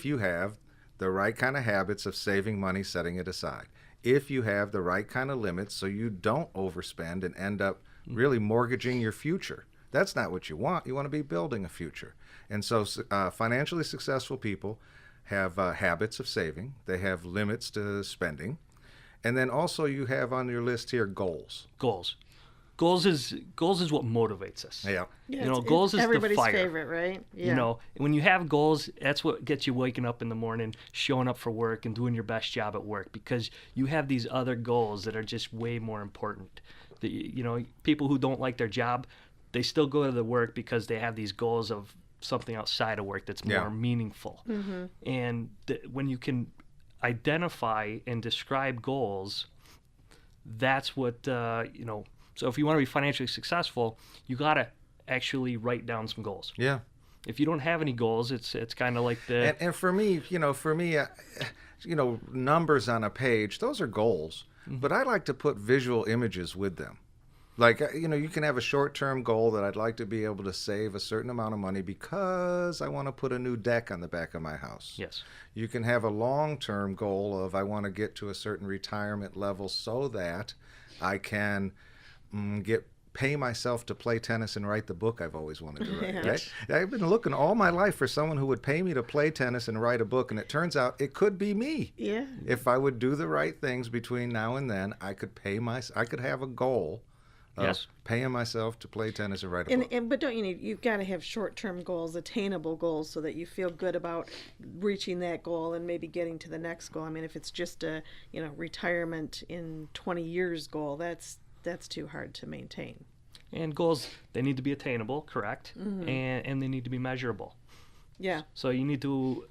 if you have the right kind of habits of saving money, setting it aside. If you have the right kind of limits so you don't overspend and end up really mortgaging your future. That's not what you want. You want to be building a future. And so financially successful people have habits of saving. They have limits to spending. And then also you have on your list here goals. Goals is what motivates us. Yeah. You know, goals is the everybody's fire. favorite, right? Yeah. You know, when you have goals, that's what gets you waking up in the morning, showing up for work and doing your best job at work, because you have these other goals that are just way more important. You know, people who don't like their job, they still go to the work because they have these goals of something outside of work that's more meaningful. Mm-hmm. And when you can identify and describe goals, that's what, you know, so if you want to be financially successful, you got to actually write down some goals. Yeah. If you don't have any goals, it's kind of like the... And for me, numbers on a page, those are goals. Mm-hmm. But I like to put visual images with them. Like, you can have a short-term goal that I'd like to be able to save a certain amount of money because I want to put a new deck on the back of my house. Yes. You can have a long-term goal of I want to get to a certain retirement level so that I can pay myself to play tennis and write the book I've always wanted to write. Right? I've been looking all my life for someone who would pay me to play tennis and write a book, and it turns out it could be me. Yeah. If I would do the right things between now and then, I could have a goal of paying myself to play tennis and write a book. But don't you've got to have short-term goals, attainable goals, so that you feel good about reaching that goal and maybe getting to the next goal. I mean, if it's just a retirement in 20 years goal, that's too hard to maintain. And goals, they need to be attainable, correct? Mm-hmm. And they need to be measurable. Yeah. So you need to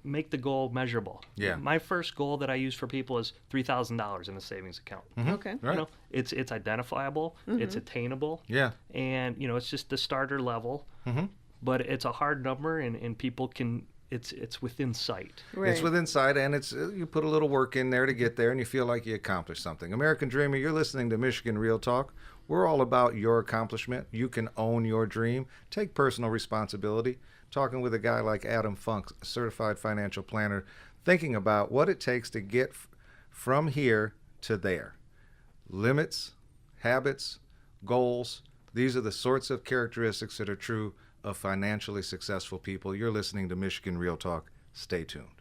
make the goal measurable. Yeah. My first goal that I use for people is $3,000 in a savings account. Mm-hmm. Okay. Right. It's identifiable, it's attainable. Yeah. And it's just the starter level. Mm-hmm. But it's a hard number, and people can. It's within sight. Right. It's within sight, and it's you put a little work in there to get there, and you feel like you accomplished something. American Dreamer, you're listening to Michigan Real Talk. We're all about your accomplishment. You can own your dream. Take personal responsibility. Talking with a guy like Adam Funk, a certified financial planner, thinking about what it takes to get from here to there. Limits, habits, goals. These are the sorts of characteristics that are true of financially successful people. You're listening to Michigan Real Talk. Stay tuned.